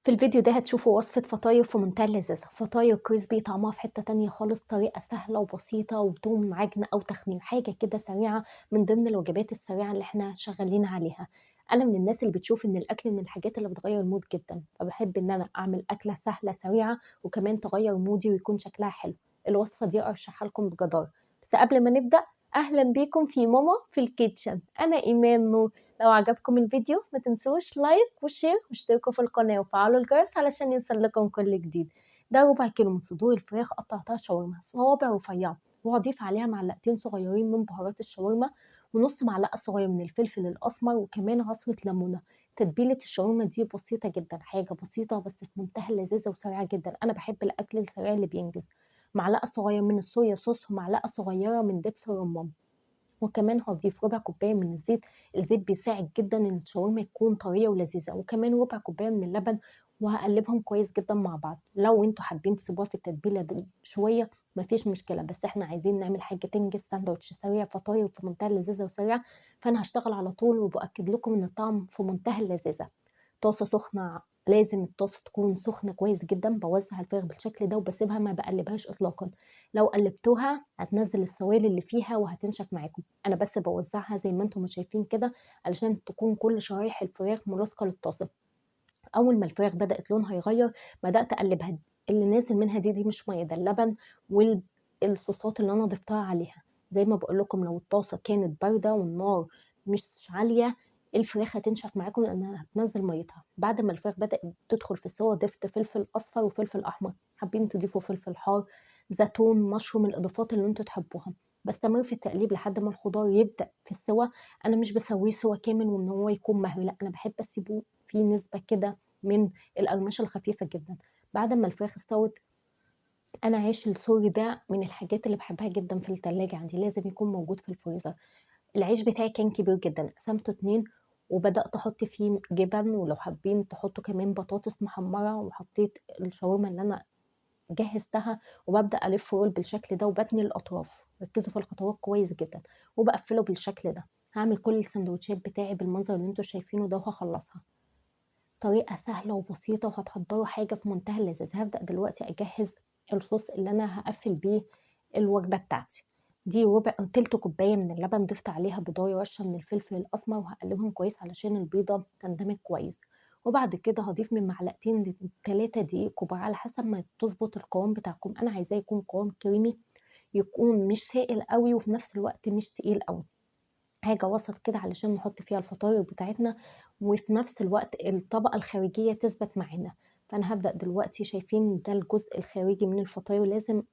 في الفيديو ده هتشوفوا وصفة فطاير في منتهى اللذاذة، فطاير كريسبي طعمها في حتة تانية خالص، طريقة سهلة وبسيطة وبدون عجن أو تخمين، حاجة كده سريعة من ضمن الوجبات السريعة اللي احنا شغالين عليها. أنا من الناس اللي بتشوف إن الأكل من الحاجات اللي بتغير المود جدا، فبحب إن أنا أعمل أكلة سهلة سريعة وكمان تغير مودي ويكون شكلها حلو. الوصفة دي أرشحها لكم بجدارة. بس قبل ما نبدأ، أهلا بيكم في ماما في الكيتشن. أنا إيمان نور. لو عجبكم الفيديو ما تنسوش لايك وشير واشتركوا في القناة وفعلوا الجرس علشان يوصل لكم كل جديد. ده ربع كيلو من صدور الفراخ قطعتها شاورما صوابع رفيعة، وهضيف عليها معلقتين صغيرين من بهارات الشاورما ونص معلقة صغيرة من الفلفل الأسمر وكمان عصرة ليمونة. تتبيلة الشاورما دي بسيطة جدا، حاجة بسيطة بس في منتهى اللذاذة وسريعة جدا. أنا بحب الأكل السريع اللي بينجز. معلقة صغيرة من الصويا صوص ومعلقة صغيرة من دبس الرمان، وكمان هاضيف ربع كوباية من الزيت. الزيت بيساعد جدًا إن الشاورما تكون طرية ولذيذة، وكمان ربع كوباية من اللبن، وهاقلبهم كويس جدًا مع بعض. لو أنتم حابين تسيبوها في التتبيلة دي شوية ما فيش مشكلة، بس إحنا عايزين نعمل حاجة تنجز، ساندوتش سريع، فطاير في منتهى اللذاذة وسريعة، فأنا هاشتغل على طول وبأكد لكم إن الطعم في منتهى اللذاذة. طاسة سخنة، لازم الطاسة تكون سخنة كويس جدًا، باوزّع الفراخ بالشكل ده وباسيبها ما باقلّبهاش إطلاقًا. لو قلّبتوها هتنزّل السوائل اللي فيها وهتنشف معاكم. أنا بس باوزّعها زي ما أنتم ما شايفين كده علشان تكون كل شرايح الفراخ ملاصقة للطاسة. أول ما الفراخ بدأت لونها يغيّر بدأت أقلّبها. اللي نازل منها دي مش مَيّة، ده اللبن الصوصات اللي أنا ضفتها عليها. زي ما باقول لكم لو الطاسة كانت باردة والنار مش عالية، الفراخ هتنشف معاكم لإنها هتنزّل مَيّتها. بعد ما الفراخ بدأت تدخل في السِوَى ضِفت فلفل أصفر وفلفل أحمر، حابين تضيفوا فلفل حار، زيتون، مشروم، الإضافات اللي أنتم تحبوها. باستمر في التقليب لحد ما الخضار يبدأ في السِوَى. أنا مش باسوّيه سِوَى كامل وإن هو يكون مهوي، لأ، أنا باحب أسيبه فيه نسبة كده من القرمشة الخفيفة جدًا. بعد ما الفراخ استوت، أنا عيش السوري ده من الحاجات اللي باحبها جدًا في التلاجة عندي، لازم يكون موجود في الفريزر. العيش بتاعي كان كبير جدًا، قسمته 2 وبدأت أحط فيه جبن، ولو حابين تحطوا كمان بطاطس محمرة، وحطيت الشاورما اللي أنا جهزتها وبابدأ ألف رول بالشكل ده وباتني الأطراف. ركزوا في الخطوات كويس جدًا، وباقفله بالشكل ده. هاعمل كل الساندوتشات بتاعي بالمنظر اللي أنتم شايفينه ده وهاخلصها. طريقة سهلة وبسيطة وهتحضّروا حاجة في منتهى اللذاذة. هابدأ دلوقتي أجهّز الصوص اللي أنا هاقفّل بيه الوجبة بتاعتي. دي ربع تِلت كوباية من اللبن، ضِفت عليها بيضاية، رشّة من الفلفل الأسمر، وهاقلّبهم كويس علشان البيضة تندمج كويس. وبعد كده هاضيف من معلقتين ل3 دقيق كبار على حسب ما تضبط القوام بتاعكم. أنا عايزاه يكون قوام كريمي، يكون مش سائل أوي وفي نفس الوقت مش تقيل أوي. حاجة وسط كده علشان نحط فيها الفطاير بتاعتنا، وفي نفس الوقت الطبقة الخارجية تثبت معانا. فأنا هابدأ دلوقتي، شايفين ده الجزء الخارجي من الفطاير، لازم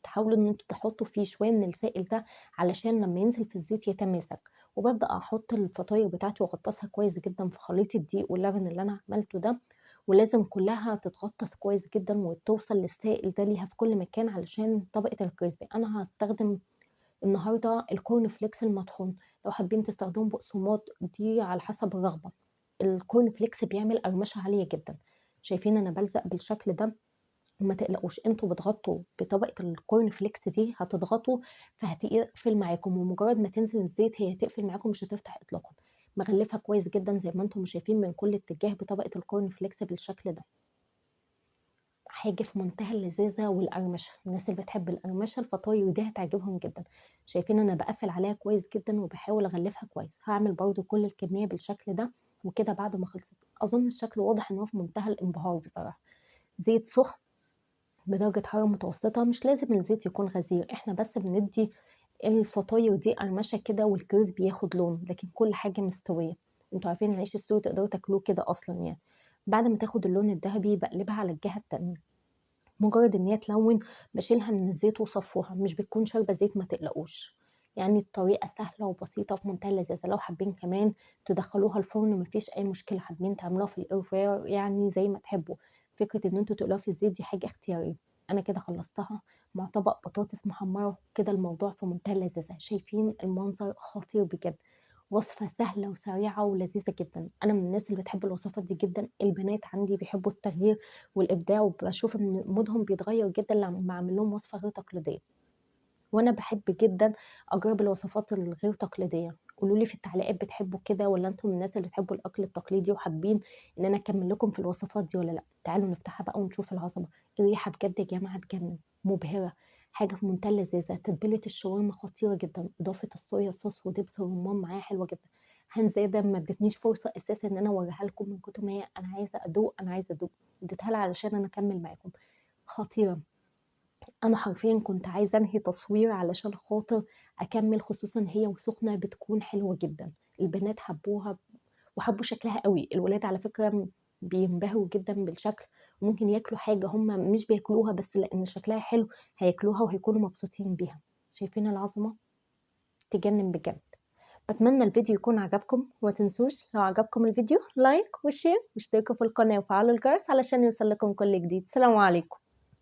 تحاولوا إن أنتم تحطوا فيه شوية من السائل ده علشان لمّا ينزل في الزيت يتماسك. وبابدأ أحط الفطاير بتاعتي وأغطسها كويس جدًا في خليط الدقيق واللبن اللي أنا عملته ده، ولازم كلها تتغطس كويس جدًا وتوصل للسائل ده ليها في كل مكان علشان طبقة الكريسبي. أنا هاستخدم النهارده الكورن فليكس المطحون، لو حابين تستخدموا بقسماط دي على حسب الرغبة. الكورن فليكس بيعمل قرمشة عالية جدًا. شايفين أنا بالزق بالشكل ده، وما تقلقوش أنتم بتغطوا بطبقة الكورن فليكس دي، هتضغطوا فهتقفل معاكم، ومجرد ما تنزل الزيت هي هتقفل معاكم مش هتفتح إطلاقًا. مغلفة كويس جدًا زي ما أنتم شايفين من كل اتجاه بطبقة الكورن فليكس بالشكل ده. حاجة في منتهى اللذاذة والقرمشة، الناس اللي بتحب القرمشة الفطاير دي هتعجبهم جدًا. شايفين أنا باقفّل عليها كويس جدًا وباحاول أغلّفها كويس. هاعمل برضه كل الكمية بالشكل ده، وكده بعد ما خلصت. أظن الشكل واضح إن هو في منتهى الانبهار بصراحة. زيت سخن بدرجة حرارة متوسطة، مش لازم الزيت يكون غزير، إحنا بس بندّي الفطاير دي قرمشة كده والكريسبي ياخد لون، لكن كل حاجة مستوية. أنتم عارفين العيش السوري تقدروا تاكلوه كده أصلًا يعني. بعد ما تاخد اللون الدهبي باقلبها على الجهة التانية. مجرد إن هي تلوِّن باشيلها من الزيت وأصفّوها، مش بتكون شاربة زيت ما تقلقوش. يعني الطريقة سهلة وبسيطة في منتهى اللذاذة. لو حابين كمان تدخّلوها الفرن ما فيش أي مشكلة، حابين تعملوها في الair fryer يعني زي ما تحبوا. فكرة إن أنتم تقلوها في الزيت دي حاجة اختيارية. أنا كده خلّصتها مع طبق بطاطس محمّرة، كده الموضوع في منتهى اللذاذة. شايفين المنظر خطير بجد. وصفة سهلة وسريعة ولذيذة جدًا. أنا من الناس اللي بتحب الوصفات دي جدًا. البنات عندي بيحبوا التغيير والإبداع، وباشوف إن مودهم بيتغيّر جدًا لمّا أعمل لهم وصفة غير تقليدية. وأنا باحب جدًا أجرّب الوصفات الغير تقليدية. قولوا لي في التعليقات بتحبوا كده والّا أنتم من الناس اللي بتحبوا الأكل التقليدي وحابين إن أنا أكمّل لكم في الوصفات دي والّا لأ؟ تعالوا نفتحها بقى ونشوف العظمة. الريحة بجد يا جماعة تجنن، مبهرة، حاجة في منتهى اللذاذة. تتبيلة الشاورما خطيرة جدًا، إضافة الصويا صوص ودبس الرمان معاها حلوة جدًا. هنزادة ما ادتنيش فرصة أساسًا إن أنا أوريها لكم من كتر ما هي أنا عايزة أدوق، أنا عايزة أدوق. اديتها لها علشان أنا أكمّل معاكم. خطيرة. أنا حرفيًا كنت عايزة أنهي تصوير علشان خاطر أكمّل، خصوصًا هي وسخنة بتكون حلوة جدًا. البنات حبّوها وحبّوا شكلها أوي. الولاد على فكرة بينبهروا جدًا بالشكل، وممكن ياكلوا حاجة هُم مش بياكلوها بس لإن شكلها حلو هياكلوها وهيكونوا مبسوطين بيها. شايفين العظمة؟ تجنن بجد. باتمنى الفيديو يكون عجبكم، وما تنسوش لو عجبكم الفيديو لايك وشير واشتركوا في القناة وفعلوا الجرس علشان يوصل لكم كل جديد. سلام عليكم.